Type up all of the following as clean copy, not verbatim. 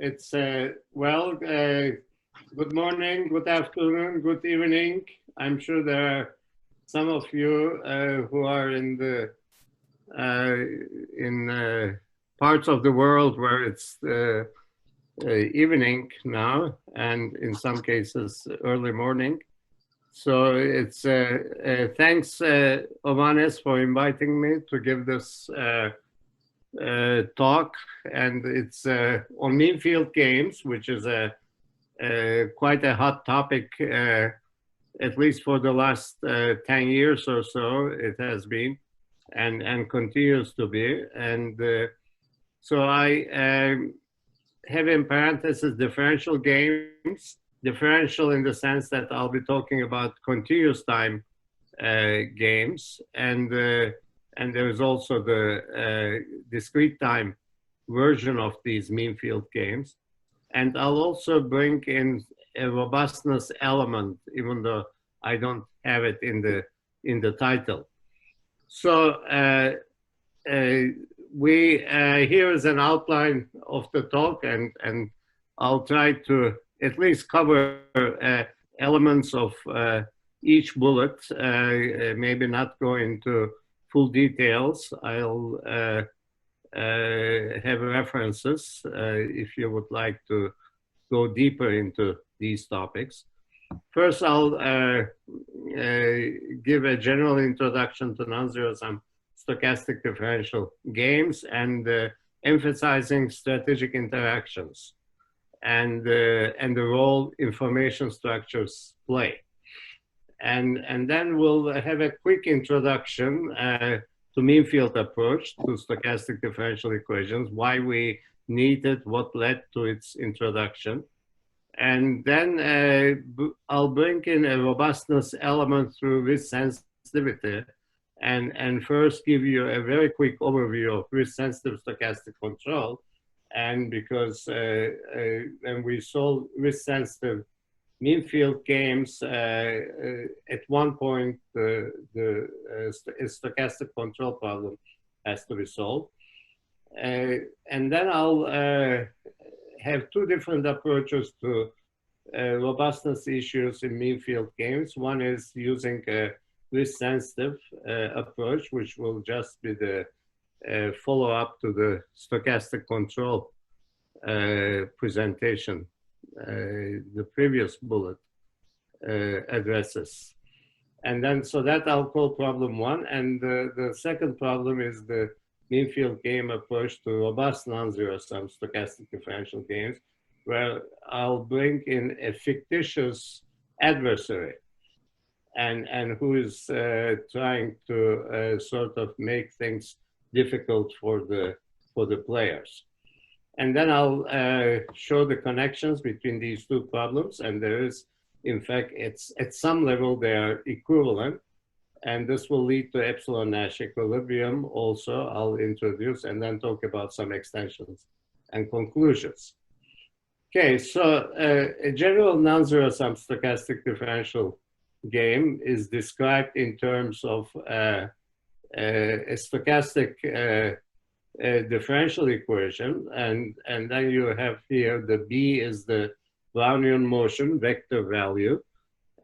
It's good morning, good afternoon, good evening. I'm sure there are some of you who are uh, in parts of the world where it's evening now, and in some cases early morning. So it's thanks, Ovanes, for inviting me to give this talk, and it's on mean field games, which is quite a hot topic, at least for the last 10 years or so. It has been and continues to be. And so I have in parentheses differential games, differential in the sense that I'll be talking about continuous time games, and there's also the discrete time version of these mean field games. And I'll also bring in a robustness element, even though I don't have it in the title. So here is an outline of the talk, and I'll try to at least cover elements of each bullet, maybe not go into full details. I'll have references if you would like to go deeper into these topics. First, I'll give a general introduction to non-zero-sum stochastic differential games and emphasizing strategic interactions and the role information structures play. And then we'll have a quick introduction to mean field approach to stochastic differential equations, why we need it, what led to its introduction. And then I'll bring in a robustness element through risk sensitivity, and first give you a very quick overview of risk sensitive stochastic control. And because when we solve risk sensitive mean field games, at one point the stochastic control problem has to be solved. And then I'll have two different approaches to robustness issues in mean field games. One is using a risk sensitive approach, which will just be the follow-up to the stochastic control presentation the previous bullet addresses. And then, so that I'll call problem one. And the second problem is the mean field game approach to robust non-zero-sum stochastic differential games, where I'll bring in a fictitious adversary and who is trying to sort of make things difficult for the players. And then I'll show the connections between these two problems. And there is, in fact, it's at some level they are equivalent. And this will lead to epsilon Nash equilibrium also. I'll introduce and then talk about some extensions and conclusions. Okay, so a general non-zero-sum stochastic differential game is described in terms of a stochastic differential equation, and then you have here the B is the Brownian motion vector value,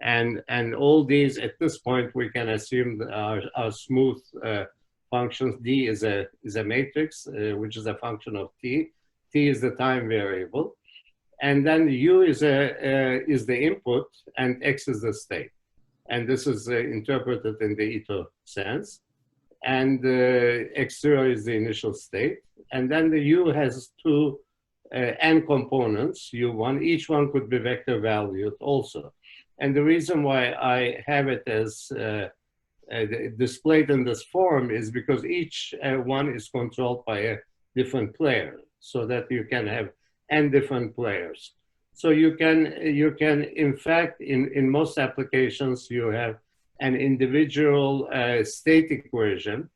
and all these at this point we can assume are smooth functions. D is a matrix which is a function of t. T is the time variable, and then U is the input and X is the state, and this is interpreted in the Ito sense. And X0 is the initial state. And then the U has two n components, U1. Each one could be vector valued also. And the reason why I have it as displayed in this form is because each one is controlled by a different player, so that you can have n different players. So you can in fact, in most applications, you have an individual state equation,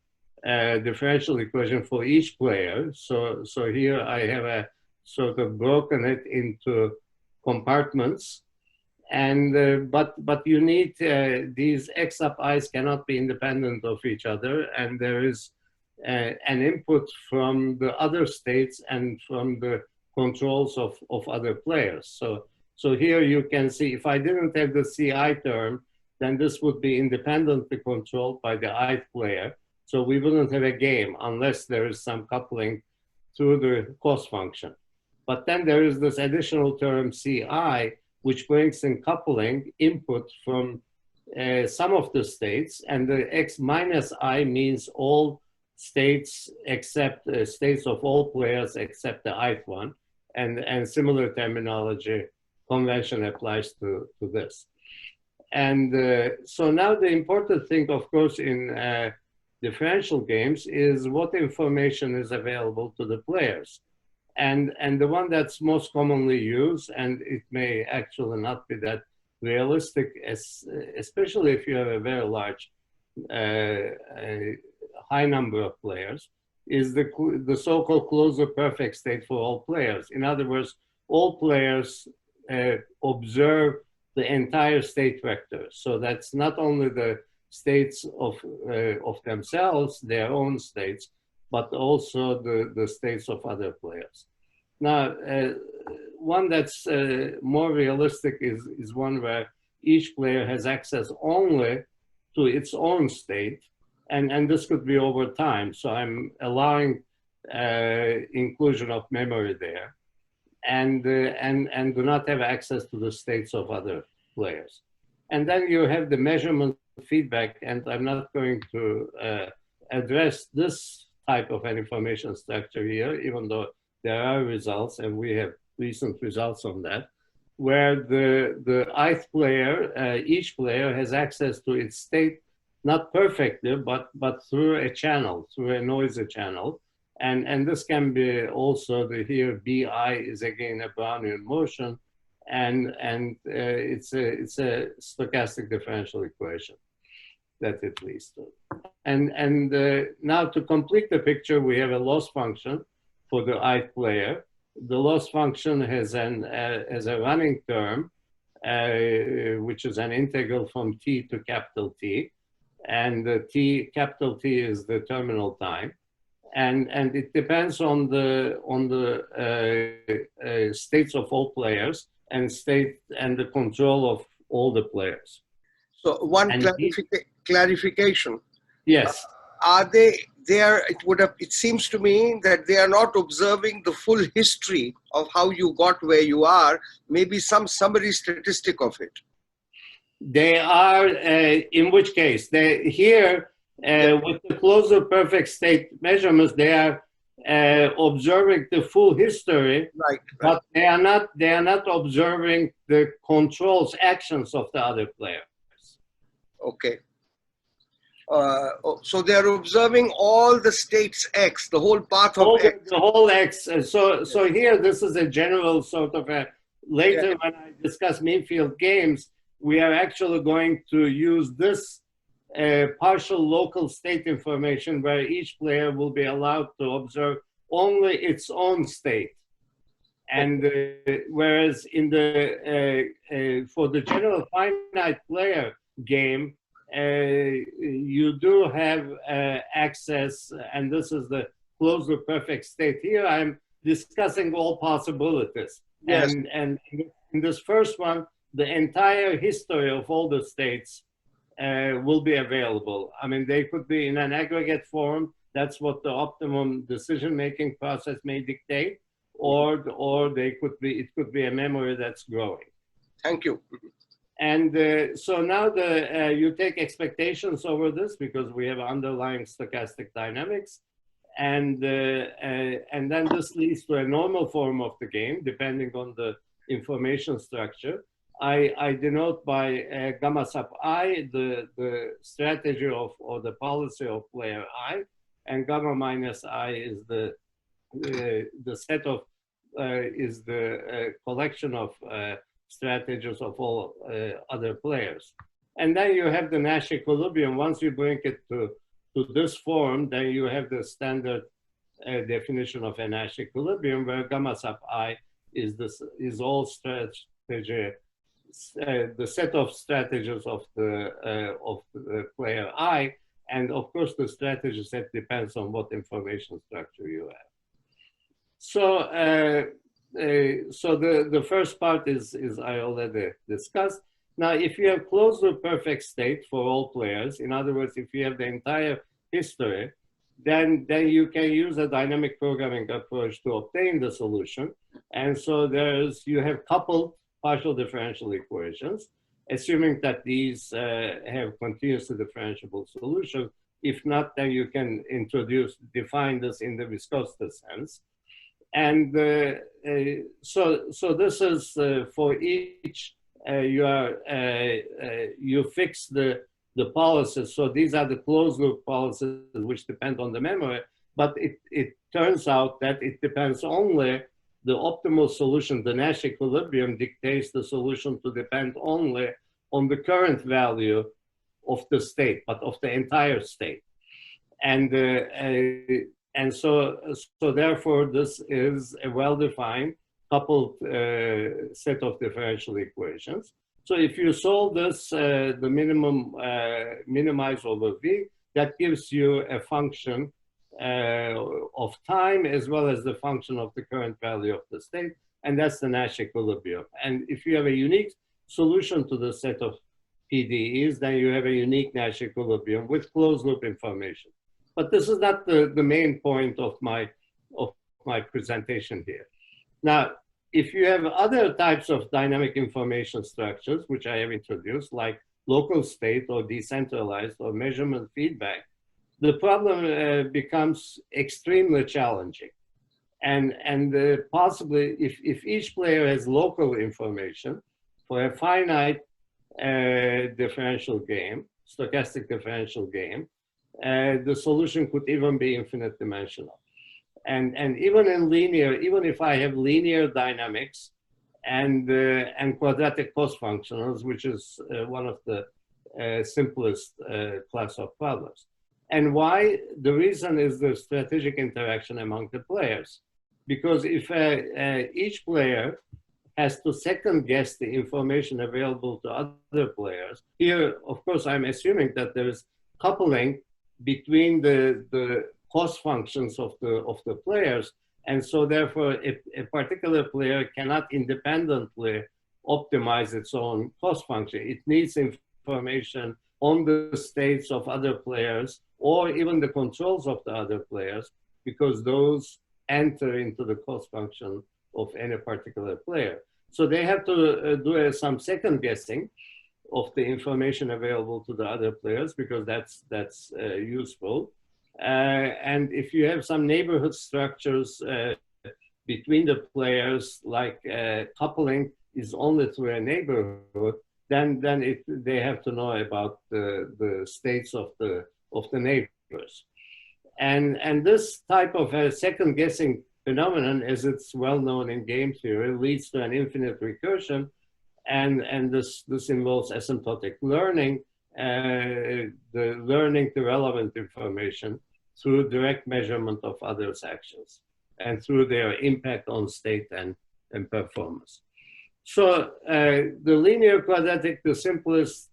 differential equation for each player. So here I have a sort of broken it into compartments, and but you need these x sub i's cannot be independent of each other, and there is an input from the other states and from the controls of other players. So here you can see, if I didn't have the CI term, then this would be independently controlled by the ith player. So we wouldn't have a game unless there is some coupling through the cost function. But then there is this additional term CI, which brings in coupling input from some of the states, and the X minus I means all states except states of all players except the ith one, and similar terminology convention applies to this. And so now the important thing, of course, in differential games is what information is available to the players. And the one that's most commonly used, and it may actually not be that realistic, especially if you have a very large, high number of players, is the so-called closure perfect state for all players. In other words, all players observe the entire state vector. So that's not only the states of themselves, their own states, but also the states of other players. Now, one that's more realistic is one where each player has access only to its own state, and this could be over time. So I'm allowing inclusion of memory there, and do not have access to the states of other players. And then you have the measurement feedback, and I'm not going to address this type of an information structure here, even though there are results, and we have recent results on that, where the ith player, each player has access to its state, not perfectly, but through a channel, through a noisy channel. And this can be also, here BI is again a Brownian motion, and it's a stochastic differential equation that it leads to. And now to complete the picture, we have a loss function for the ith player. The loss function has a running term, which is an integral from t to capital T, and the capital T is the terminal time, and it depends on the states of all players and the control of all the players. So one clarification. Yes. Are they there? It seems to me that they are not observing the full history of how you got where you are, maybe some summary statistic of it. They are, in which case, here with the closure perfect state measurements, they are observing the full history, right. But they are not observing the controls actions of the other players. Okay. So they are observing all the states X, the whole path of X. The whole X. So here, this is a general sort of a, later when I discuss mean field games, we are actually going to use this partial local state information where each player will be allowed to observe only its own state. And whereas in for the general finite player game, you do have access, and this is the closure perfect state. Here I'm discussing all possibilities. Yes. And in this first one, the entire history of all the states will be available. I mean, they could be in an aggregate form. That's what the optimum decision-making process may dictate, or it could be a memory that's growing. Thank you. And so now you take expectations over this because we have underlying stochastic dynamics, and then this leads to a normal form of the game depending on the information structure. I denote by gamma sub I the strategy of or the policy of player I, and gamma minus I is the set of is the collection of strategies of all other players. And then you have the Nash equilibrium. Once you bring it to this form, then you have the standard definition of a Nash equilibrium where gamma sub I is all strategy, the set of strategies of the player I, and of course the strategy set depends on what information structure you have. So so the first part is I already discussed. Now, if you have closed loop perfect state for all players, in other words, if you have the entire history, then you can use a dynamic programming approach to obtain the solution. And so you have coupled partial differential equations, assuming that these have continuously differentiable solutions. If not, then you can define this in the viscosity sense. And so this is for each, you fix the policies. So these are the closed loop policies which depend on the memory, but it turns out that it depends only, the optimal solution, the Nash equilibrium dictates the solution to depend only on the current value of the state, but of the entire state. And so therefore, this is a well-defined coupled set of differential equations. So if you solve this, the minimum minimize over V, that gives you a function of time as well as the function of the current value of the state, and that's the Nash equilibrium. And if you have a unique solution to the set of PDEs, then you have a unique Nash equilibrium with closed loop information. But this is not the main point of my presentation here. Now, if you have other types of dynamic information structures, which I have introduced, like local state or decentralized or measurement feedback, the problem becomes extremely challenging. And possibly, if each player has local information for a finite differential game, stochastic differential game, the solution could even be infinite dimensional. And even in linear, even if I have linear dynamics and quadratic cost functionals, which is one of the simplest class of problems. And why? The reason is the strategic interaction among the players. Because if each player has to second guess the information available to other players, here, of course, I'm assuming that there is coupling between the cost functions of the players. And so therefore, a particular player cannot independently optimize its own cost function. It needs information on the states of other players or even the controls of the other players, because those enter into the cost function of any particular player. So they have to do some second guessing of the information available to the other players, because that's useful. And if you have some neighborhood structures between the players, like coupling is only through a neighborhood, then they have to know about the states of the neighbors. And this type of a second guessing phenomenon, as it's well known in game theory, leads to an infinite recursion. And this involves asymptotic learning, the learning the relevant information through direct measurement of others' actions and through their impact on state and performance. So the linear quadratic, the simplest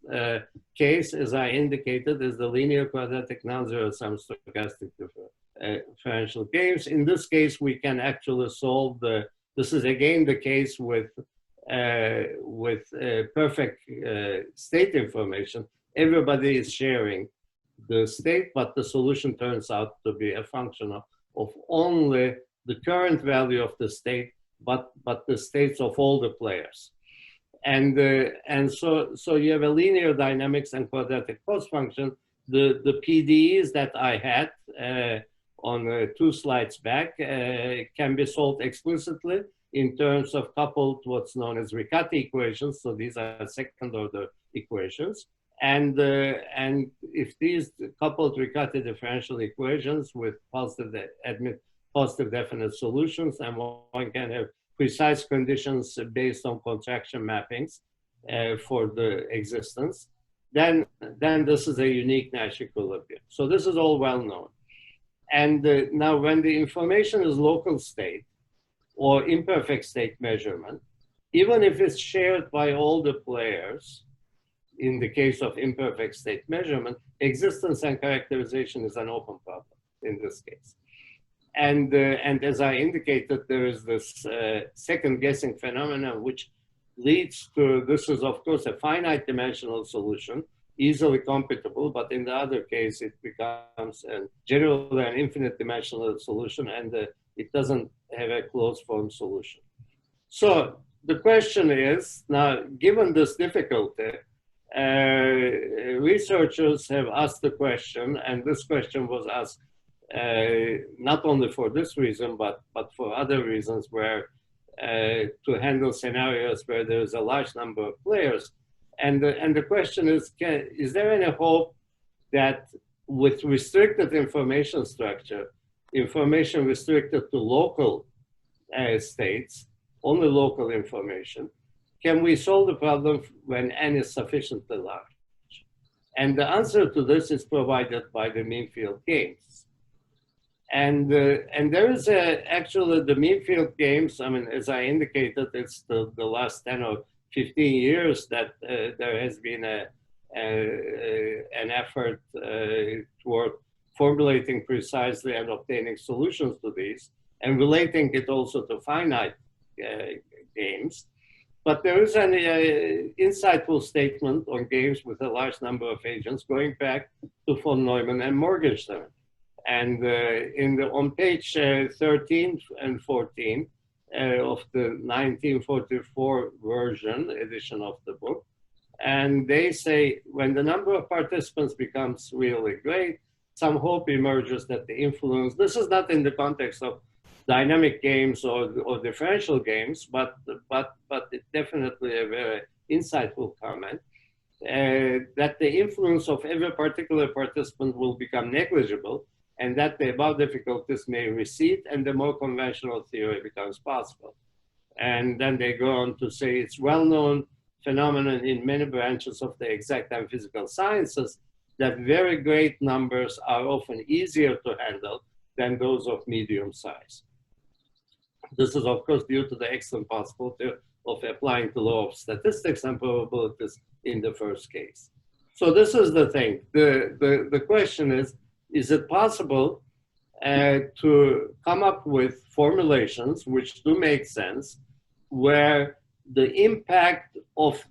case, as I indicated, is the linear quadratic non-zero sum stochastic differential games. In this case, we can actually solve this is again the case with perfect state information. Everybody is sharing the state, but the solution turns out to be a function of only the current value of the state, but the states of all the players. And so you have a linear dynamics and quadratic cost function. The PDEs that I had on 2 slides back can be solved explicitly in terms of coupled what's known as Riccati equations. So these are second order equations. And if these coupled Riccati differential equations with positive definite solutions, and one can have precise conditions based on contraction mappings for the existence, then this is a unique Nash equilibrium. So this is all well known. And now when the information is local state or imperfect state measurement, even if it's shared by all the players, in the case of imperfect state measurement, existence and characterization is an open problem in this case. And as I indicated, there is this second guessing phenomenon which leads to, this is of course a finite dimensional solution, easily computable, but in the other case it becomes generally an infinite dimensional solution, and it doesn't have a closed form solution. So the question is, now given this difficulty, researchers have asked the question, and this question was asked not only for this reason, but for other reasons, where to handle scenarios where there's a large number of players. And the question is, is there any hope that with restricted information structure, information restricted to local states, only local information, can we solve the problem when n is sufficiently large? And the answer to this is provided by the mean field games. And there is actually the mean field games, I mean, as I indicated, it's the last 10 or 15 years that there has been an effort toward formulating precisely and obtaining solutions to these, and relating it also to finite games. But there is an insightful statement on games with a large number of agents going back to von Neumann and Morgenstern. And on page 13 and 14 of the 1944 edition of the book, and they say, when the number of participants becomes really great, some hope emerges that the influence, this is not in the context of dynamic games or differential games, but it's definitely a very insightful comment, that the influence of every particular participant will become negligible, and that the above difficulties may recede and the more conventional theory becomes possible. And then they go on to say it's well-known phenomenon in many branches of the exact and physical sciences that very great numbers are often easier to handle than those of medium size. This is, of course, due to the excellent possibility of applying the law of statistics and probabilities in the first case. So this is the thing. The question is it possible to come up with formulations which do make sense, where the impact of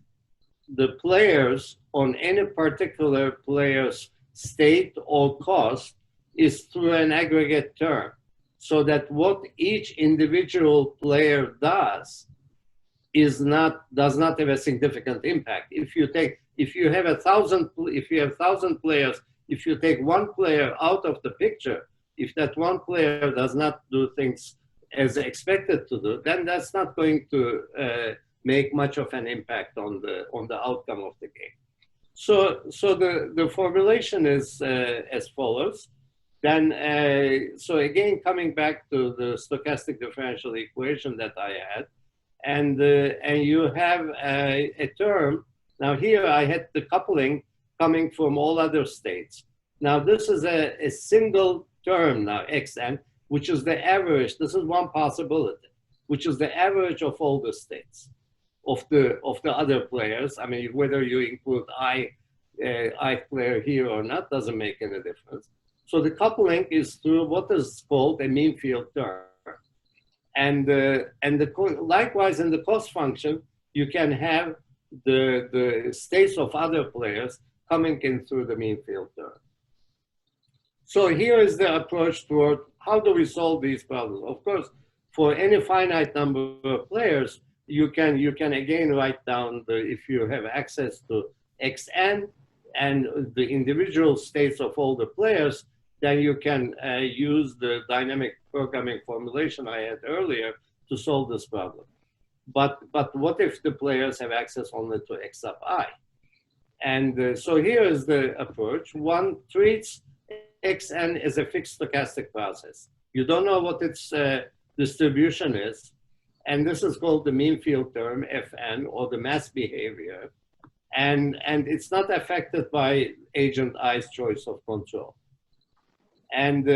the players on any particular player's state or cost is through an aggregate term, so that what each individual player does does not have a significant impact. If you have 1,000 players, if you take one player out of the picture, if that one player does not do things as expected to do, then that's not going to make much of an impact on the outcome of the game. So the formulation is as follows. Then, so again, coming back to the stochastic differential equation that I had, and you have a term. Now here I had the coupling coming from all other states. Now this is a single term now, xn, which is the average. This is one possibility, which is the average of all the states of the other players. I mean, whether you include I player here or not doesn't make any difference. So the coupling is through what is called a mean field term. And likewise in the cost function, you can have the states of other players coming in through the mean field term. So here is the approach toward how do we solve these problems. Of course, for any finite number of players, you can again write down if you have access to xn and the individual states of all the players, then you can use the dynamic programming formulation I had earlier to solve this problem. But what if the players have access only to x sub I? And so here is the approach. One treats xn as a fixed stochastic process. You don't know what its distribution is. And this is called the mean field term, Fn, or the mass behavior. And it's not affected by agent I's choice of control. And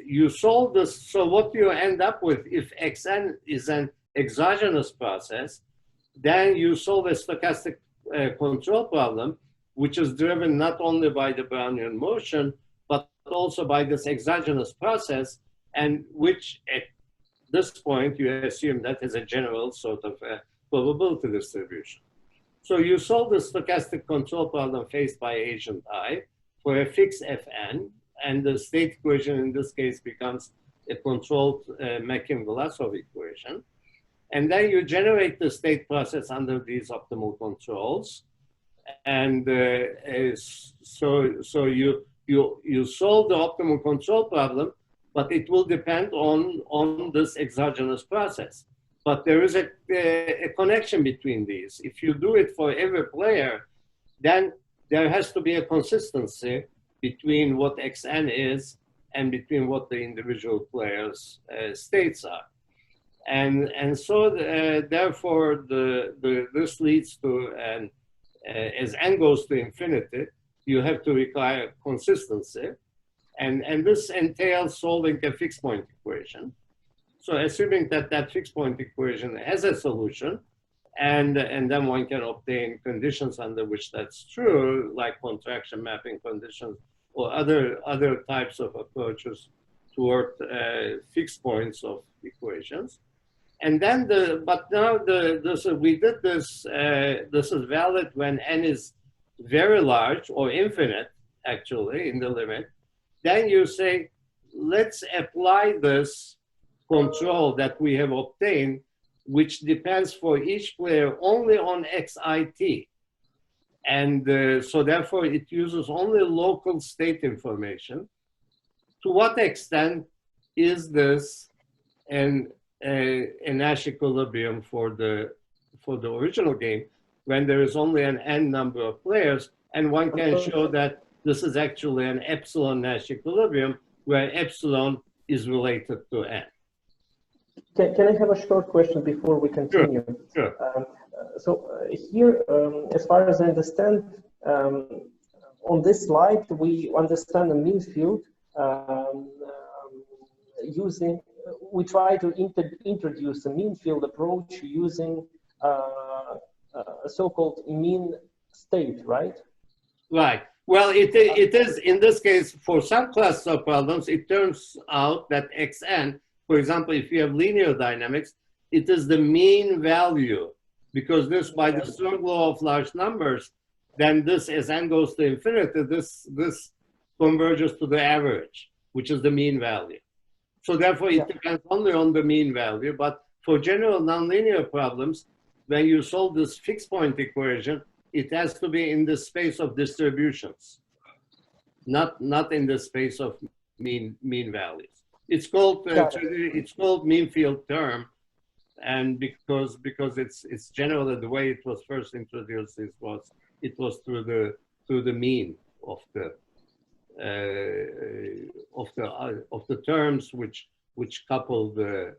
you solve this, so what you end up with, if xn is an exogenous process, then you solve a stochastic control problem, which is driven not only by the Brownian motion, but also by this exogenous process. and which at this point you assume that is a general sort of probability distribution. So you solve the stochastic control problem faced by agent I for a fixed Fn, and the state equation in this case becomes a controlled Makin-Vlasov equation. And then you generate the state process under these optimal controls. And so you solve the optimal control problem, but it will depend on this exogenous process. But there is a connection between these. If you do it for every player, then there has to be a consistency between what Xn is and between what the individual players' states are. And so therefore this leads to, as n goes to infinity, you have to require consistency. And this entails solving a fixed point equation. So assuming that that fixed point equation has a solution, and then one can obtain conditions under which that's true, like contraction mapping conditions or other types of approaches toward fixed points of equations. And then we did this, this is valid when n is very large or infinite, actually, in the limit. Then you say, let's apply this control that we have obtained, which depends for each player only on xit. And so therefore it uses only local state information. To what extent is this a Nash equilibrium for the original game when there is only an n number of players, and one can show that this is actually an epsilon Nash equilibrium where epsilon is related to n. Can I have a short question before we continue? Sure. Here, as far as I understand, on this slide, we understand a mean field we try to introduce a mean field approach using a so-called mean state, right? Right. Well, it is, in this case, for some classes of problems, it turns out that Xn, for example, if you have linear dynamics, it is the mean value, because this, by the Stern law of large numbers, then this, as n goes to infinity, this converges to the average, which is the mean value. So therefore, it depends only on the mean value. But for general nonlinear problems, when you solve this fixed point equation, it has to be in the space of distributions, not in the space of mean values. It's called mean field term, and because it's generally the way it was first introduced, it was through the mean of the terms which couple the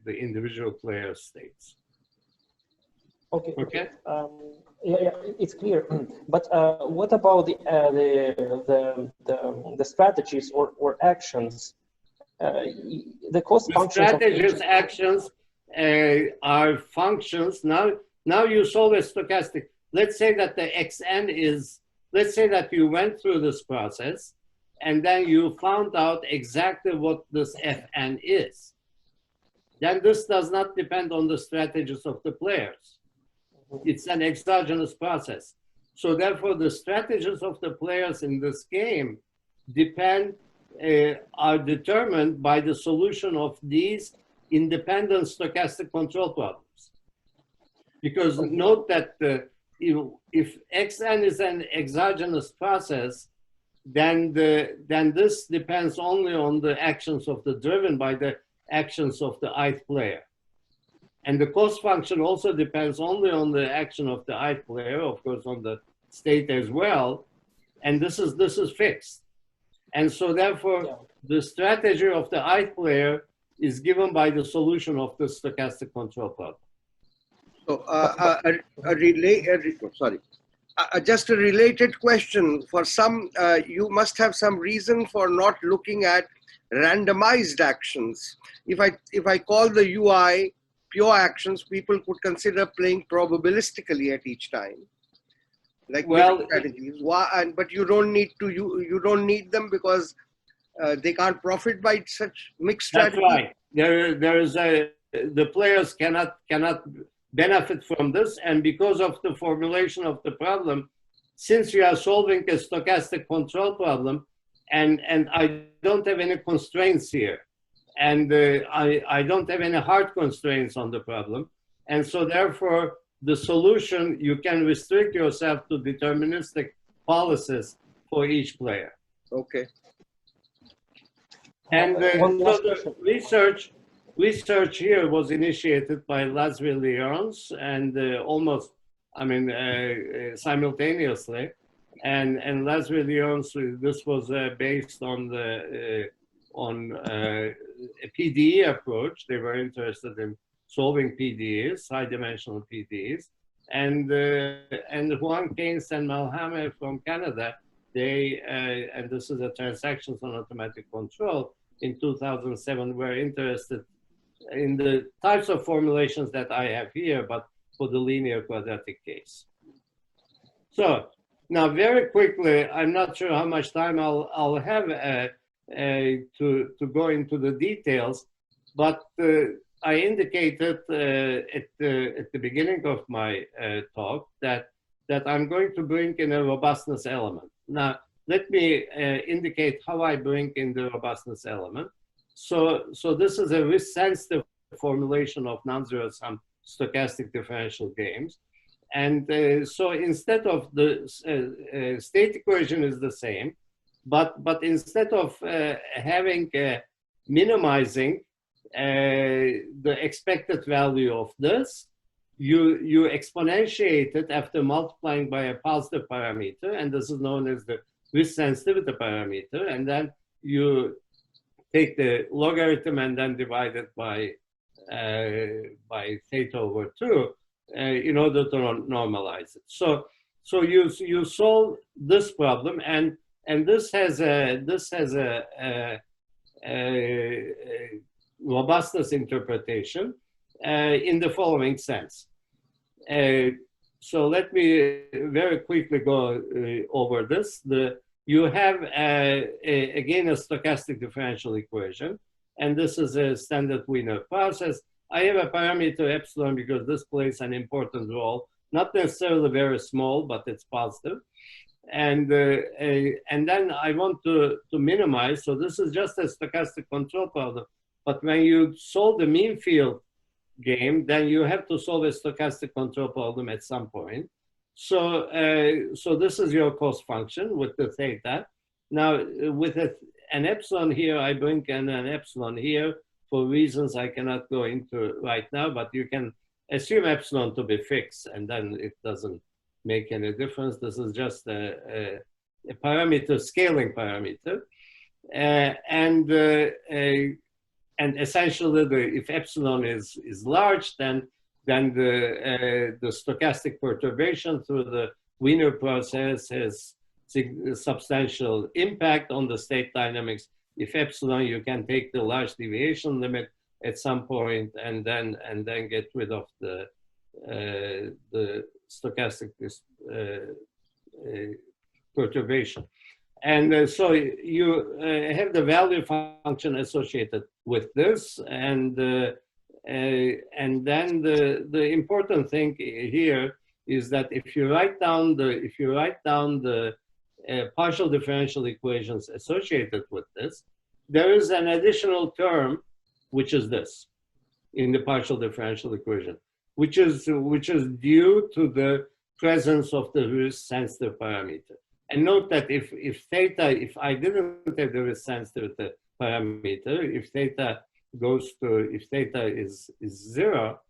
individual player states. Okay. Okay. Yeah, it's clear. But what about the strategies or actions? The cost functions. Strategies, actions are functions. Now you solve a stochastic. Let's say that the Xn is. Let's say that you went through this process, and then you found out exactly what this Fn is. Then this does not depend on the strategies of the players. It's an exogenous process. So therefore, the strategies of the players in this game are determined by the solution of these independent stochastic control problems. Because note that if Xn is an exogenous process, then this depends only on the actions of driven by the actions of the ith player. And the cost function also depends only on the action of the ith player, of course, on the state as well. And this is fixed. And so therefore, the strategy of the ith player is given by the solution of the stochastic control problem. So just a related question. For some, you must have some reason for not looking at randomized actions. If I call the UI pure actions, people could consider playing probabilistically at each time, like strategies. But you don't need them because they can't profit by such mixed That's strategy? right. The players cannot benefit from this, and because of the formulation of the problem, since you are solving a stochastic control problem, and I don't have any constraints here, and I don't have any hard constraints on the problem, and so therefore the solution, you can restrict yourself to deterministic policies for each player. Okay. And One so last the question. research here was initiated by Laszlo Lyons and almost, I mean, simultaneously. And Laszlo Lyons, this was based on the a PDE approach. They were interested in solving PDEs, high-dimensional PDEs. And Juan Keynes and Malhame from Canada, they, and this is a transactions on automatic control, in 2007 were interested in the types of formulations that I have here, but for the linear quadratic case. So now very quickly, I'm not sure how much time I'll have to go into the details, but I indicated at the beginning of my talk that I'm going to bring in a robustness element. Now, let me indicate how I bring in the robustness element. So this is a risk-sensitive formulation of non-zero-sum stochastic differential games. And so instead of the state equation is the same, but instead of having minimizing the expected value of this, you exponentiate it after multiplying by a positive parameter, and this is known as the risk sensitivity parameter, and then you take the logarithm and then divide it by theta over 2 in order to normalize it. So you solve this problem, and this has a robustness interpretation in the following sense. So let me very quickly go over this. You have, again, a stochastic differential equation, and this is a standard Wiener process. I have a parameter epsilon because this plays an important role, not necessarily very small, but it's positive. And then I want to minimize, so this is just a stochastic control problem, but when you solve the mean field game, then you have to solve a stochastic control problem at some point. So this is your cost function with the theta. Now with an epsilon here, I bring in an epsilon here for reasons I cannot go into right now, but you can assume epsilon to be fixed, and then it doesn't make any difference. This is just a parameter, scaling parameter. And essentially, if epsilon is large, then the stochastic perturbation through the Wiener process has substantial impact on the state dynamics. If epsilon, you can take the large deviation limit at some point, and then get rid of the stochastic perturbation. And so you have the value function associated with this, and then the important thing here is that if you write down the partial differential equations associated with this, there is an additional term, which is this in the partial differential equation, which is due to the presence of the risk sensitive parameter. And note that if I didn't have the risk sensitivity parameter, if theta is 0,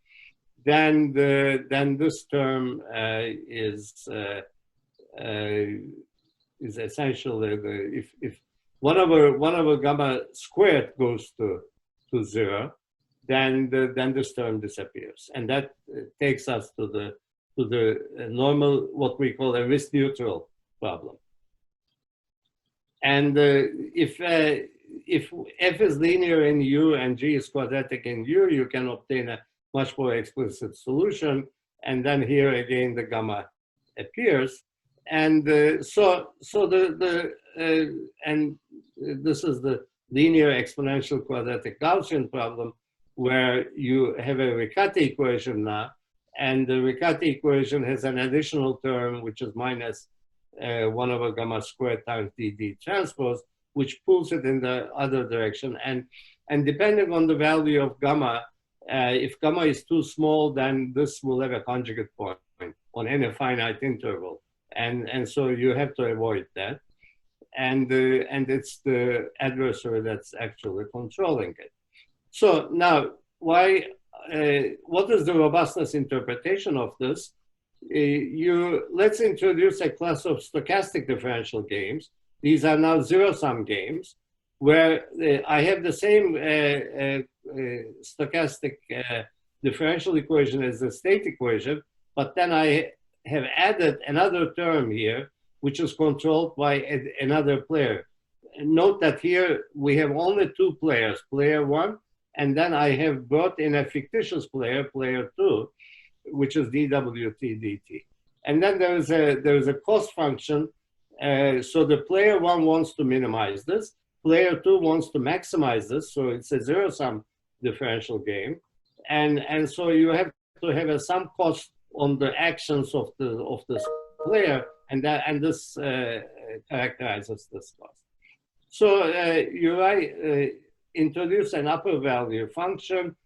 then this term is essentially if 1 over gamma squared goes to 0, then this term disappears, and that takes us to the normal, what we call a risk neutral problem. And if f is linear in U and G is quadratic in U, you can obtain a much more explicit solution. And then here again, the gamma appears. And so the and this is the linear exponential quadratic Gaussian problem, where you have a Riccati equation now, and the Riccati equation has an additional term, which is minus 1 over gamma squared times dd transpose, which pulls it in the other direction. And depending on the value of gamma, if gamma is too small, then this will have a conjugate point on any finite interval. And so you have to avoid that. And it's the adversary that's actually controlling it. So now, what is the robustness interpretation of this? Let's introduce a class of stochastic differential games. These are now zero-sum games, where I have the same stochastic differential equation as the state equation, but then I have added another term here, which is controlled by another player. Note that here we have only two players, player one, and then I have brought in a fictitious player, player two, which is dwt dt. And then there is a cost function. So the player one wants to minimize this. Player two wants to maximize this. So it's a zero-sum differential game. And so you have to have a sum cost on the actions of this player, and this characterizes this cost. So you introduce an upper value function,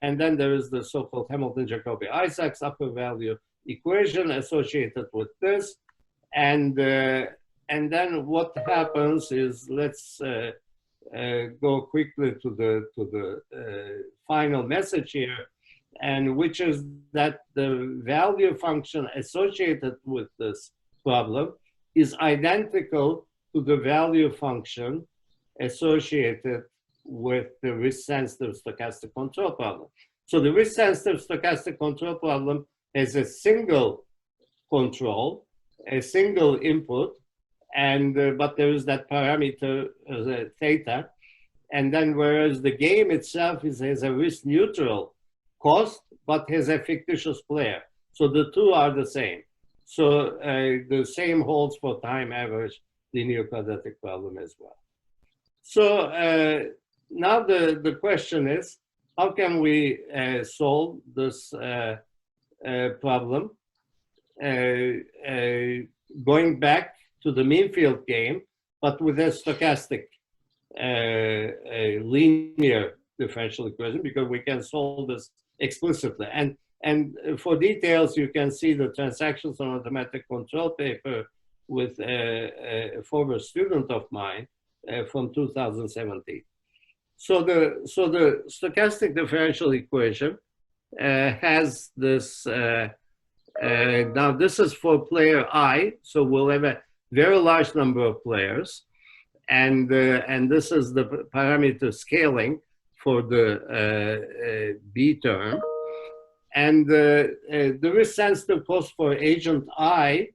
and then there is the so-called Hamilton-Jacobi-Isaacs upper value equation associated with this. And then what happens is, let's go quickly to the final message here, and which is that the value function associated with this problem is identical to the value function associated with the risk-sensitive stochastic control problem. So the risk-sensitive stochastic control problem has a single control, a single input, and but there is that parameter theta, and then whereas the game itself has a risk-neutral cost, but has a fictitious player. So the two are the same. So the same holds for time average linear quadratic problem as well. So now the question is, how can we solve this problem? Going back to the mean field game, but with a stochastic a linear differential equation, because we can solve this explicitly. And for details, you can see the transactions on automatic control paper with a former student of mine from 2017. So the stochastic differential equation has this, now this is for player I, so we'll have a very large number of players, and this is the parameter scaling for the B term. And the risk-sensitive cost for agent I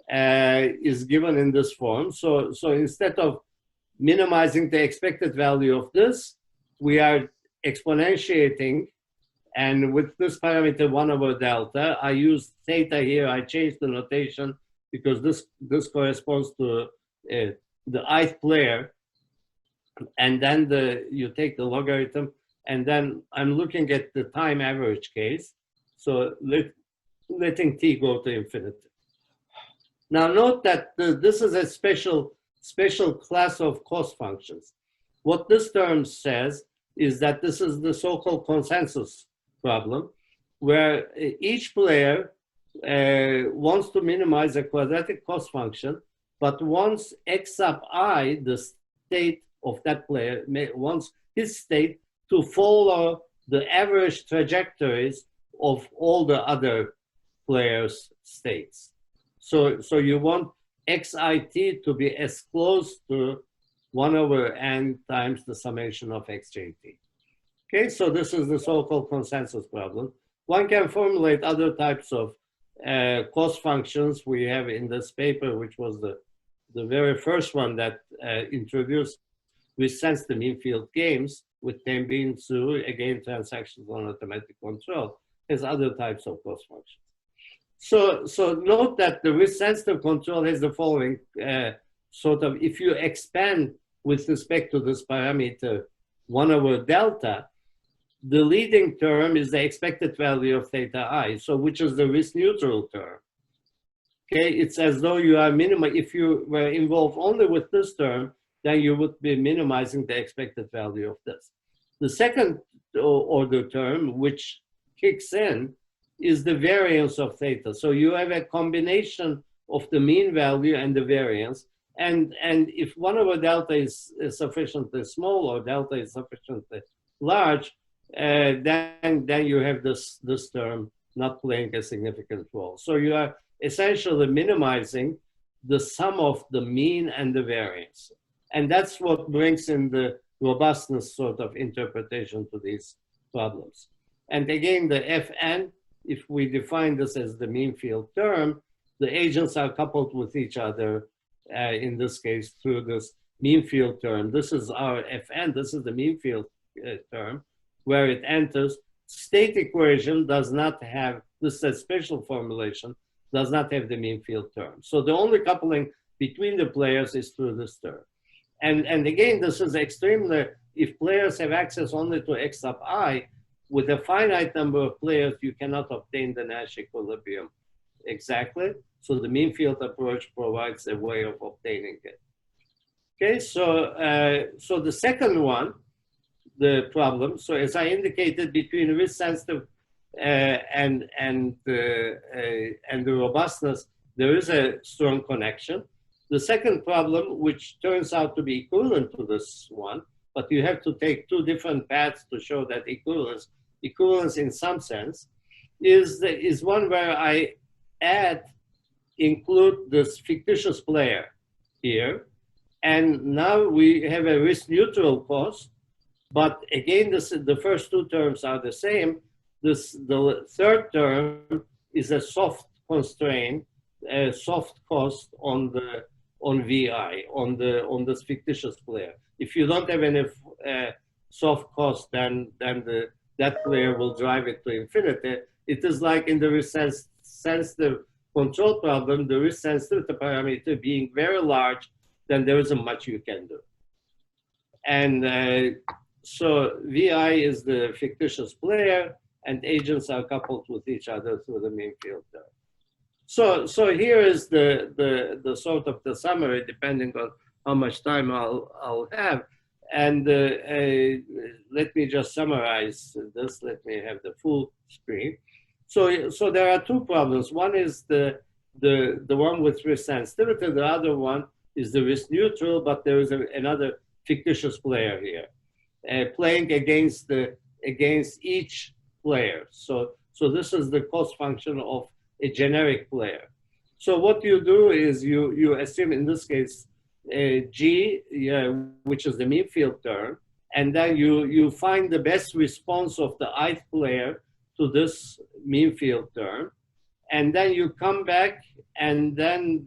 is given in this form. So instead of minimizing the expected value of this, we are exponentiating. And with this parameter 1 over delta, I use theta here. I changed the notation because this corresponds to the ith player. And then you take the logarithm, and then I'm looking at the time average case. So letting t go to infinity. Now note that this is a special class of cost functions. What this term says is that this is the so-called consensus problem, where each player wants to minimize a quadratic cost function, but wants x sub I, the state of that player, wants his state to follow the average trajectories of all the other players' states. So you want xit to be as close to 1 over n times the summation of xjt. Okay, so this is the so-called consensus problem. One can formulate other types of cost functions we have in this paper, which was the very first one that introduced risk-sensitive mean field games with Tembin Su, again, transactions on automatic control, has other types of cost functions. So note that the risk-sensitive control has the following sort of, if you expand with respect to this parameter 1 over delta, the leading term is the expected value of theta I, so which is the risk neutral term. Okay, it's as though you are if you were involved only with this term, then you would be minimizing the expected value of this. The second order term, which kicks in, is the variance of theta. So you have a combination of the mean value and the variance. And if 1 over delta is sufficiently small or delta is sufficiently large, then you have this term not playing a significant role. So you are essentially minimizing the sum of the mean and the variance. And that's what brings in the robustness sort of interpretation to these problems. And again, the Fn, if we define this as the mean field term, the agents are coupled with each other, in this case, through this mean field term. This is our Fn, this is the mean field term, where it enters. State equation does not have, this is a special formulation, does not have the mean field term. So the only coupling between the players is through this term. And again, this is extremely, if players have access only to x sub I, with a finite number of players, you cannot obtain the Nash equilibrium exactly. So the mean field approach provides a way of obtaining it. Okay, so, so the second one, the problem, so as I indicated, between risk sensitive and the robustness, there is a strong connection. The second problem, which turns out to be equivalent to this one, but you have to take two different paths to show that equivalence in some sense, is one where I include this fictitious player here. And now we have a risk neutral cost, but again, the first two terms are the same. The third term is a soft constraint, a soft cost on VI, on this fictitious player. If you don't have any soft cost, then that player will drive it to infinity. It is like in the risk sensitive control problem, the risk sensitivity parameter being very large, then there isn't much you can do. And so VI is the fictitious player, and agents are coupled with each other through the mean field term. So here is the sort of the summary, depending on how much time I'll have. And let me just summarize this. Let me have the full screen. So there are two problems. One is the one with risk sensitivity. The other one is the risk neutral, but there is another fictitious player here, playing against each player. So this is the cost function of a generic player. So what you do is you assume in this case G, which is the mean field term, and then you find the best response of the ith player to this mean field term, and then you come back and then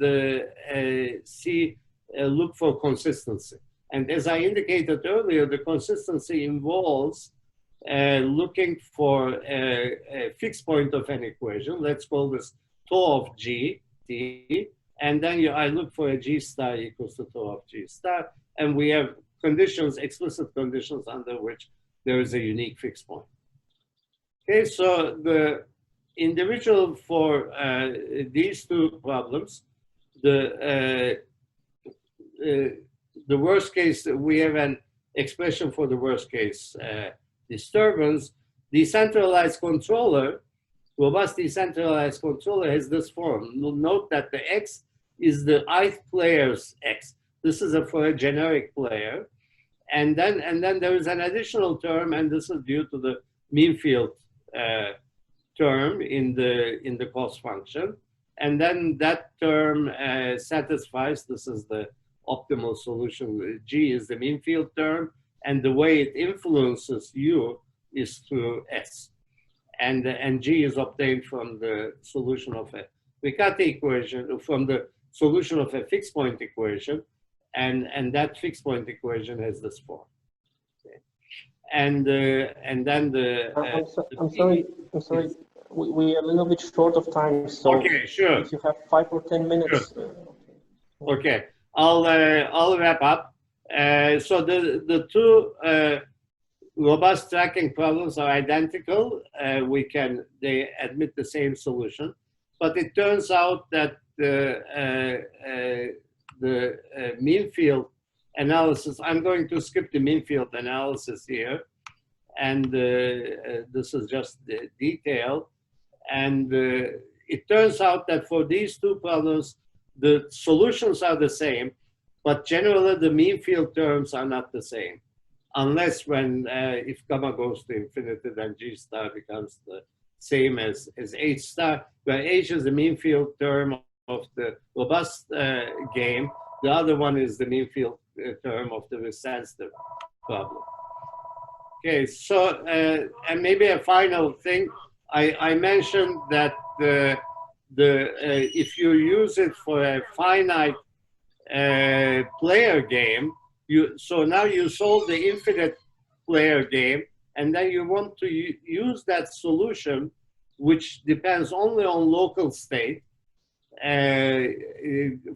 look for consistency. And as I indicated earlier, the consistency involves looking for a fixed point of an equation. Let's call this tau of G, T, and then I look for a G star equals to tau of G star, and we have conditions, explicit conditions under which there is a unique fixed point. Okay, so the individual for these two problems, the worst case, we have an expression for the worst case disturbance. Decentralized controller, robust decentralized controller has this form. Note that the X is the ith player's X. This is for a generic player. And then there is an additional term, and this is due to the mean field term in the cost function. And then that term satisfies, this is the optimal solution. G is the mean field term, and the way it influences U is through S. And G is obtained from the solution of a Riccati equation, from the solution of a fixed point equation, and that fixed point equation has this form. Okay. And then the I'm sorry. We are a little bit short of time. So okay, sure. If you have 5 or 10 minutes. Sure. Okay. I'll wrap up. So the two robust tracking problems are identical. They admit the same solution, but it turns out that the mean field analysis. I'm going to skip the mean field analysis here, and this is just the detail. And it turns out that for these two problems, the solutions are the same, but generally the mean field terms are not the same, unless when if gamma goes to infinity, then G star becomes the same as H star, where H is the mean field term of the robust game. The other one is the mean field term of the risk-sensitive problem. Okay, so and maybe a final thing, I mentioned that if you use it for a finite player game, so now you solve the infinite player game, and then you want to use that solution, which depends only on local state,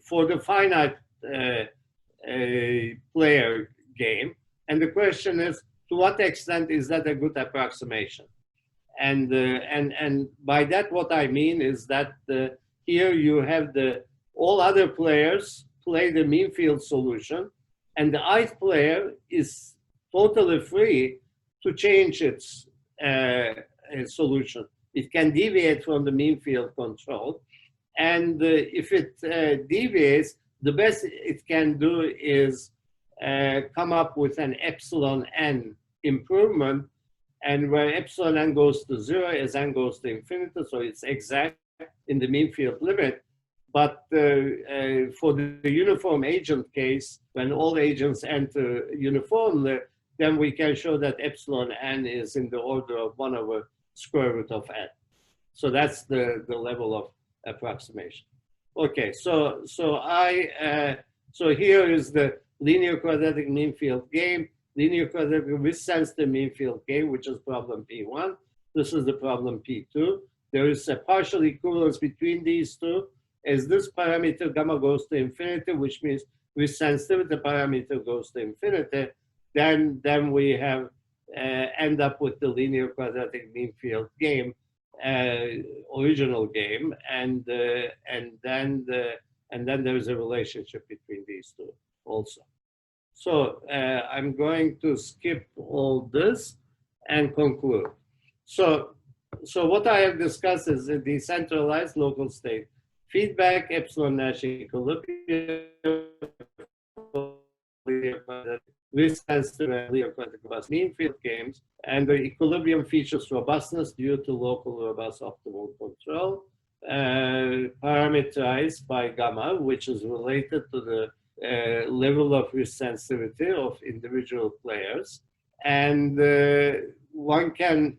for the finite player game. And the question is, to what extent is that a good approximation? And by that, what I mean is that here you have all other players play the mean field solution, and the ith player is totally free to change its solution. It can deviate from the mean field control. And if it deviates, the best it can do is come up with an epsilon n improvement, and where epsilon n goes to 0 as n goes to infinity, so it's exact in the mean field limit. But for the uniform agent case, when all agents enter uniformly, then we can show that epsilon n is in the order of 1 over square root of n. So that's the level of approximation. Okay, so here is the linear quadratic mean field game, linear quadratic with sensitive mean field game, which is problem P1. This is the problem P2. There is a partial equivalence between these two. As this parameter gamma goes to infinity, which means with sensitivity parameter goes to infinity, then we have end up with the linear quadratic mean field game, original game, and then there's a relationship between these two also. So I'm going to skip all this and conclude. So what I have discussed is a decentralized local state feedback, epsilon Nash equilibrium, risk-sensitive robust mean field games, and the equilibrium features robustness due to local robust optimal control, parameterized by gamma, which is related to the level of risk sensitivity of individual players. And one can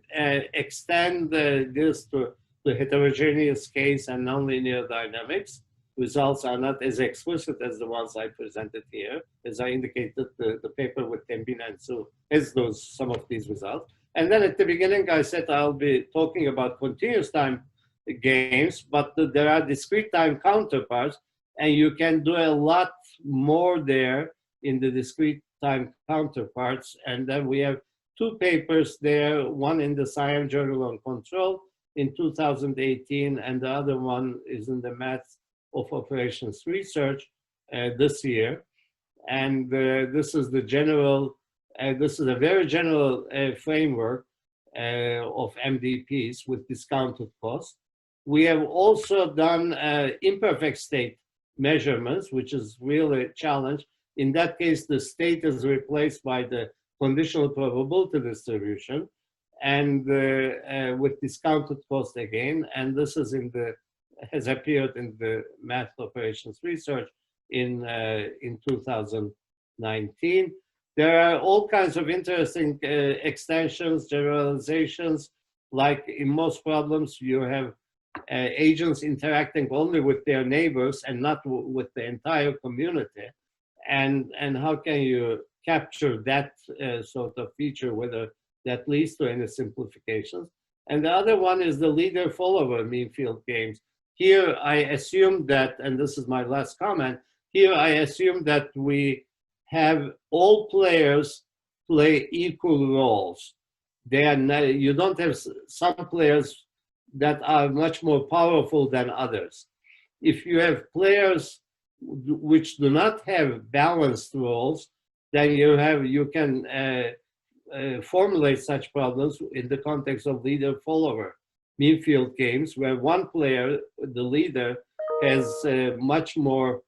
extend this to the heterogeneous case and nonlinear dynamics. Results are not as explicit as the ones I presented here. As I indicated, the paper with Tembin and Su has some of these results. And then at the beginning, I said I'll be talking about continuous time games, but there are discrete time counterparts, and you can do a lot more there in the discrete time counterparts. And then we have two papers there, one in the Science Journal on Control in 2018, and the other one is in the Math of Operations Research this year. And this is the general, this is a very general framework of MDPs with discounted cost. We have also done imperfect state measurements, which is really a challenge. In that case, the state is replaced by the conditional probability distribution, and with discounted cost again. And this is has appeared in the Math Operations Research in 2019. There are all kinds of interesting extensions, generalizations, like in most problems, you have agents interacting only with their neighbors and not with the entire community. And how can you capture that sort of feature, whether that leads to any simplifications? And the other one is the leader-follower mean field games. Here, I assume that, and this is my last comment, here I assume that we have all players play equal roles. They are not, you don't have some players that are much more powerful than others. If you have players which do not have balanced roles, then you can formulate such problems in the context of leader-follower mean field games, where one player, the leader, has much more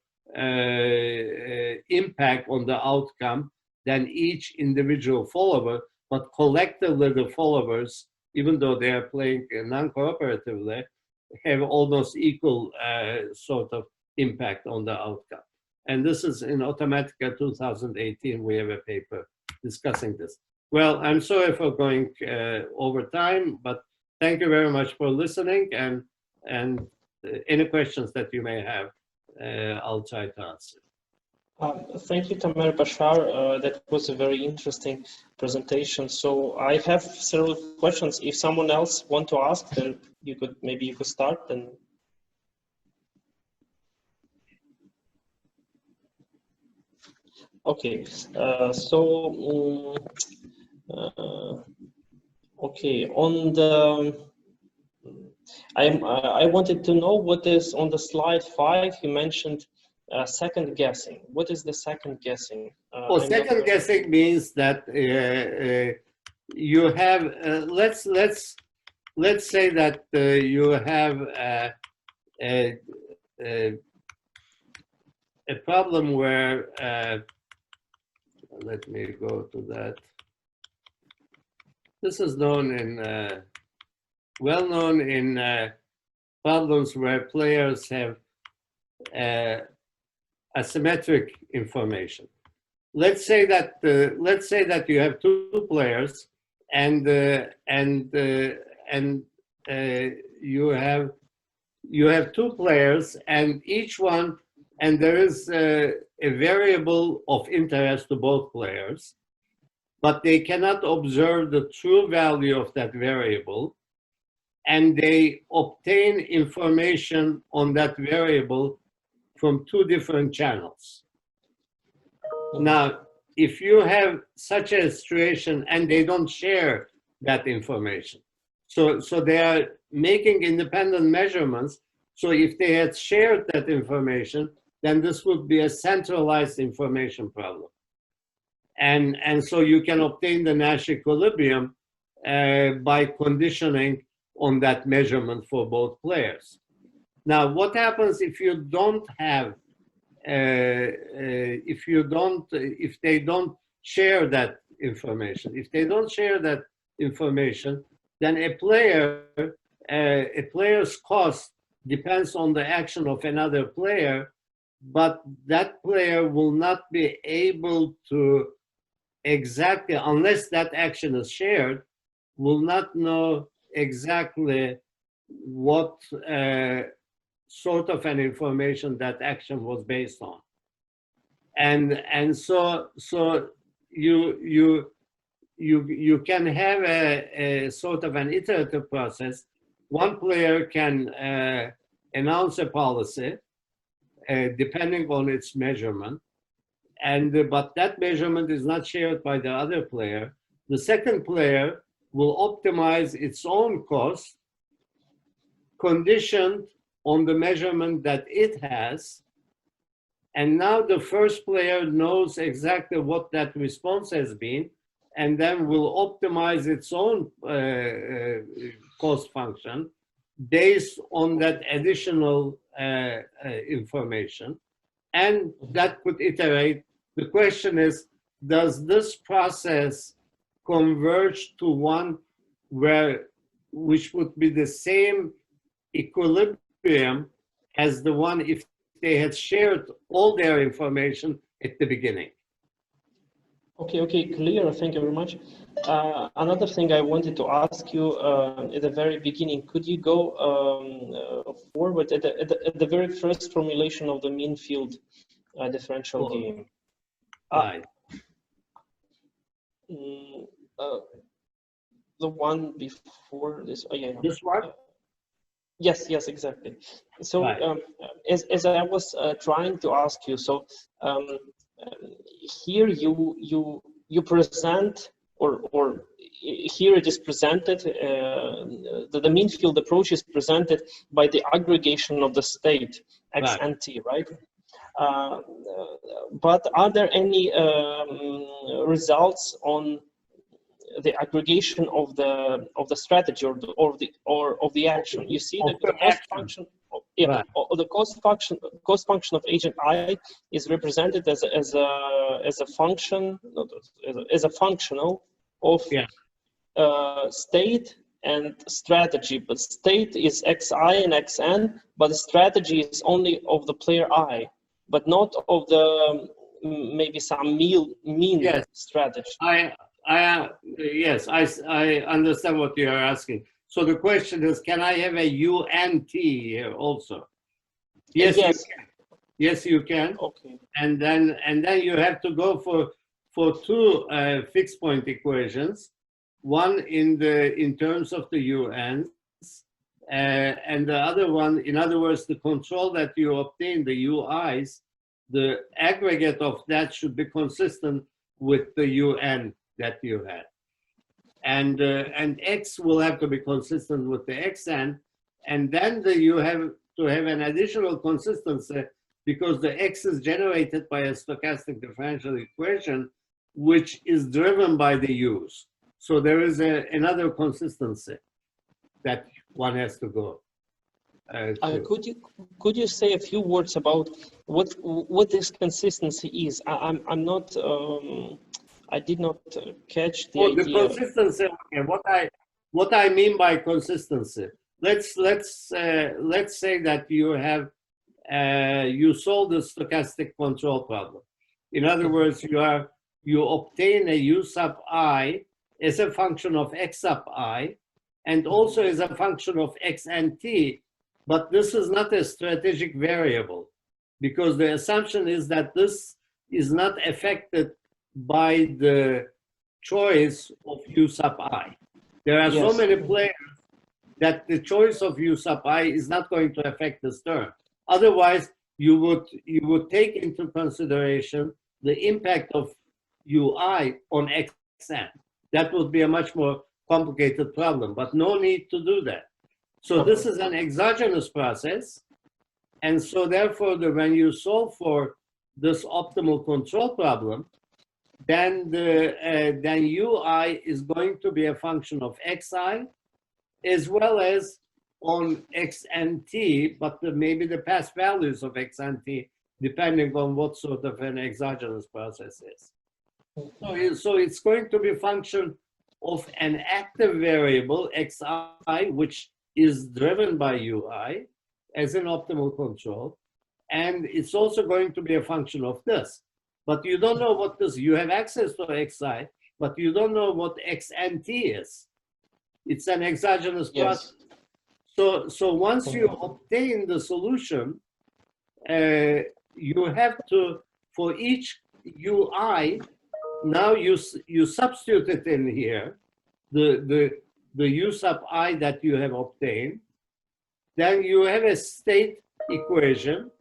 impact on the outcome than each individual follower, but collectively the followers, even though they are playing non-cooperatively, have almost equal sort of impact on the outcome. And this is in Automatica 2018, we have a paper discussing this. Well, I'm sorry for going over time, but thank you very much for listening, and any questions that you may have, I'll try to answer. Thank you, Tamer Başar. That was a very interesting presentation. So I have several questions. If someone else want to ask, then maybe you could start. Then. Okay. Okay. On the, I wanted to know what is on the slide 5. You mentioned second guessing. What is the second guessing? Well, second guessing means that you have let's say that you have a problem where let me go to that. This is known in well known in problems where players have asymmetric information. Let's say that you have two players, and you have two players, and each one, and there is a variable of interest to both players, but they cannot observe the true value of that variable, and they obtain information on that variable from two different channels. Now, if you have such a situation and they don't share that information, so they are making independent measurements. So if they had shared that information, then this would be a centralized information problem. And so you can obtain the Nash equilibrium by conditioning on that measurement for both players. Now, what happens if you don't have, if they don't share that information? If they don't share that information, then a player's cost depends on the action of another player, but that player will not be able to exactly, unless that action is shared, will not know exactly what sort of an information that action was based on. And so you can have a sort of an iterative process. One player can announce a policy depending on its measurement, but that measurement is not shared by the other player. The second player will optimize its own cost conditioned on the measurement that it has. And now the first player knows exactly what that response has been, and then will optimize its own cost function based on that additional information. And that could iterate. The question is, does this process converge to one which would be the same equilibrium as the one if they had shared all their information at the beginning? Okay, clear. Thank you very much. Another thing I wanted to ask you at the very beginning, could you go forward at the very first formulation of the mean field differential game? Right. The one before this. Oh, yeah. This one? Yes, yes, exactly. So Right. as I was trying to ask you, so here you present, or here it is presented, the mean field approach is presented by the aggregation of the state x Right. and t, right? But are there any results on the aggregation of the strategy or of the action? You see Of the the cost action. function, yeah, Right. or the cost function of agent I is represented as a function, not as a functional of Yeah. state and strategy, but state is xi and xn, but the strategy is only of the player I, but not of the maybe some mean Yes. strategy. Yes, I understand what you are asking. So the question is, can I have a U and T here also? Yes, you Yes. can. Yes, you can. Okay. And then you have to go for two fixed point equations. One in terms of the UNs, and the other one, in other words, the control that you obtain, the UIs, the aggregate of that should be consistent with the UN that you had. And X will have to be consistent with the XN, and then you have to have an additional consistency because the X is generated by a stochastic differential equation, which is driven by the U's. So there is another consistency that one has to go. Could you say a few words about what this consistency is? I'm not I did not catch the idea. The consistency. Okay, what I mean by consistency. Let's say that you have you solve the stochastic control problem. In other words, you obtain a U sub I as a function of X sub I, and also as a function of X and T. But this is not a strategic variable because the assumption is that this is not affected by the choice of U sub I. There are so many players that the choice of U sub I is not going to affect this term. Otherwise, you would take into consideration the impact of UI on XN. That would be a much more complicated problem, but no need to do that. So this is an exogenous process. And so therefore, when you solve for this optimal control problem, then then UI is going to be a function of Xi as well as on X and T, but maybe the past values of X and T, depending on what sort of an exogenous process is. So it's going to be a function of an active variable, Xi, which is driven by UI as an optimal control. And it's also going to be a function of this. But you don't know what this, you have access to Xi, but you don't know what X and T is. It's an exogenous process. So once you obtain the solution, you have to, for each UI, now you substitute it in here, the U sub I that you have obtained. Then you have a state equation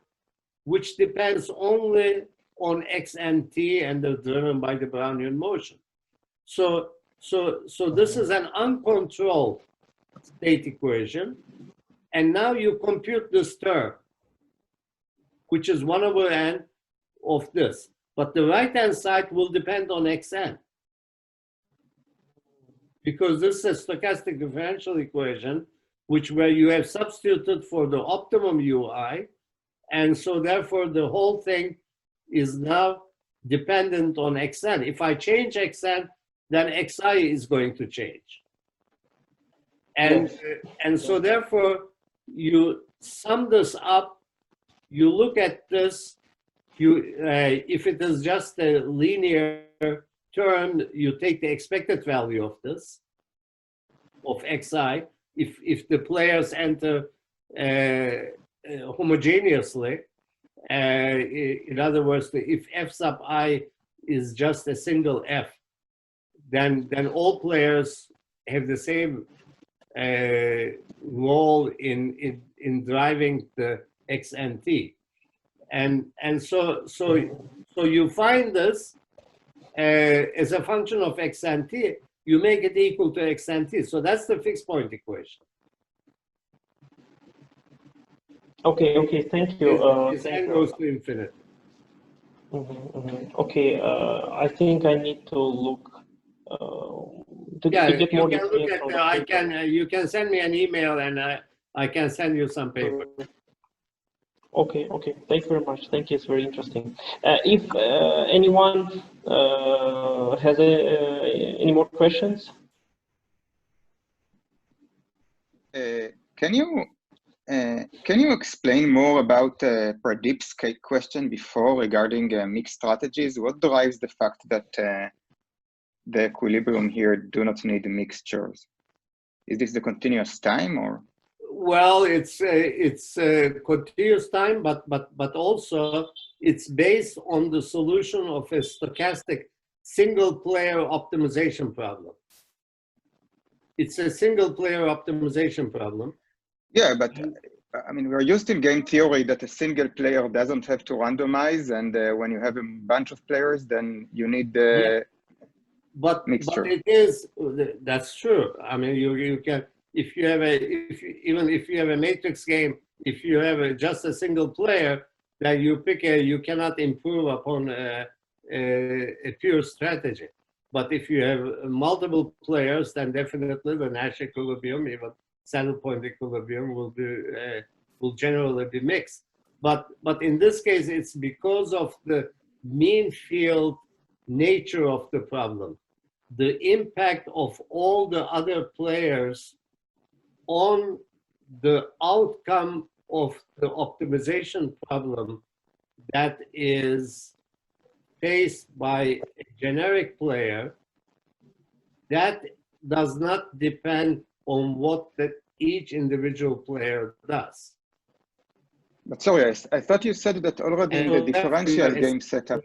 which depends only on X and T and is driven by the Brownian motion. So this is an uncontrolled state equation. And now you compute this term, which is 1 over n of this. But the right-hand side will depend on xn. Because this is a stochastic differential equation, where you have substituted for the optimum UI. And so therefore, the whole thing is now dependent on xn. If I change xn, then xi is going to change. And so therefore, you sum this up, you look at this, if it is just a linear term, you take the expected value of this, of xi. If the players enter homogeneously, in other words, if f sub I is just a single f, then all players have the same role in driving the x and t, and so you find this as a function of x and t. You make it equal to x and t. So that's the fixed point equation. Okay, thank you. Is n goes to infinity. Okay, I think I need to look to get more you can look details at. You can send me an email, and I can send you some paper. Okay, thank you very much. Thank you, it's very interesting. If anyone has any more questions? Can you explain more about Pradeep's question before regarding mixed strategies? What drives the fact that the equilibrium here do not need mixtures? Is this the continuous time, or? Well, it's continuous time, but also it's based on the solution of a stochastic single-player optimization problem. It's a single-player optimization problem. Yeah, but I mean, we're used in game theory that a single player doesn't have to randomize, and when you have a bunch of players, then you need the mixture. But it is, that's true. I mean, you can, if you have even if you have a matrix game, if you have just a single player, that you cannot improve upon a pure strategy. But if you have multiple players, then definitely the Nash equilibrium, even saddle point equilibrium, will generally be mixed. But in this case, it's because of the mean field nature of the problem, the impact of all the other players on the outcome of the optimization problem that is faced by a generic player, that does not depend on what each individual player does. But sorry, I thought you said that already in the differential game setup.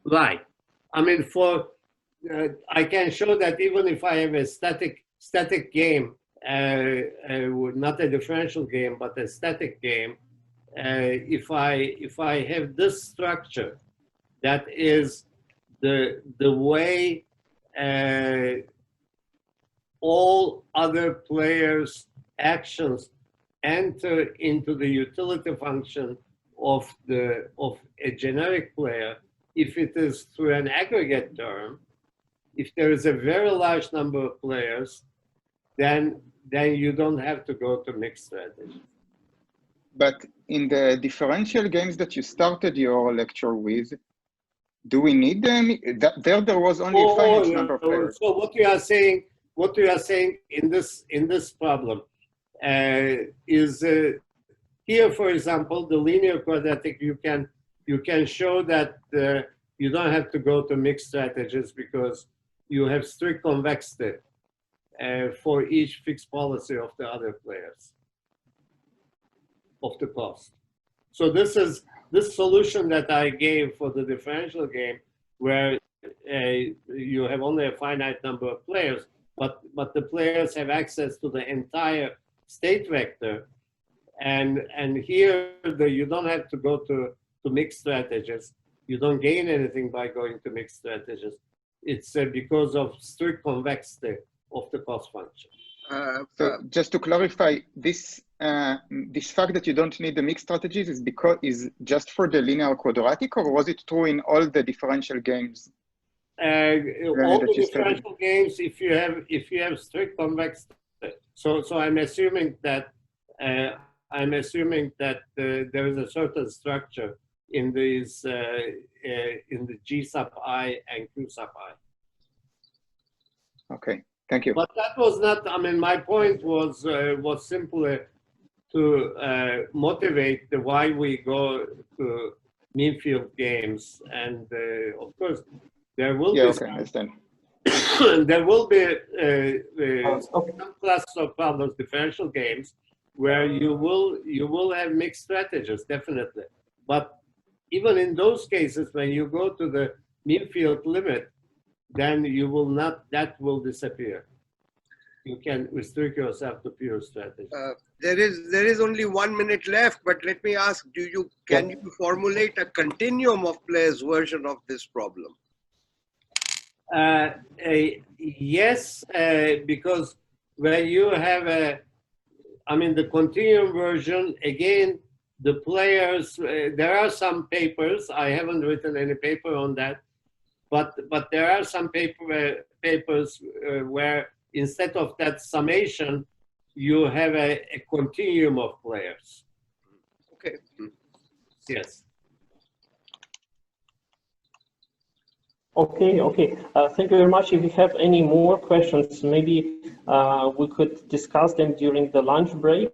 Right. I mean, I can show that even if I have a static game, not a differential game, but a static game, if I have this structure, that is the way all other players' actions enter into the utility function of a generic player. If it is through an aggregate term, if there is a very large number of players, then you don't have to go to mixed strategy. But in the differential games that you started your lecture with, do we need them? There was only a finite number of players. So what you are saying in this problem is here, for example, the linear quadratic, you can show that you don't have to go to mixed strategies because you have strict convexity for each fixed policy of the other players of the cost. So this solution that I gave for the differential game, where you have only a finite number of players, but the players have access to the entire state vector, and here you don't have to go to mixed strategies. You don't gain anything by going to mixed strategies. It's because of strict convexity of the cost function. So just to clarify, this fact that you don't need the mixed strategies is just for the linear quadratic, or was it true in all the differential games? All the differential games, if you have strict convexity. So I'm assuming that there is a certain structure in these in the G sub I and Q sub I. Okay, thank you. But that was not. I mean, my point was simply to motivate the why we go to mean field games, and of course there will be okay, understand. there will be some classes of problems, differential games, where you will have mixed strategies, definitely. But even in those cases, when you go to the mean field limit, then you will not. That will disappear. you can restrict yourself to pure strategy. There is only 1 minute left, but let me ask, can you formulate a continuum of players version of this problem? Yes, because when you have the continuum version, again, the players, there are some papers, I haven't written any paper on that, but there are some papers where instead of that summation, you have a continuum of players. Okay. Yes. Okay, okay. Thank you very much. If you have any more questions, maybe we could discuss them during the lunch break.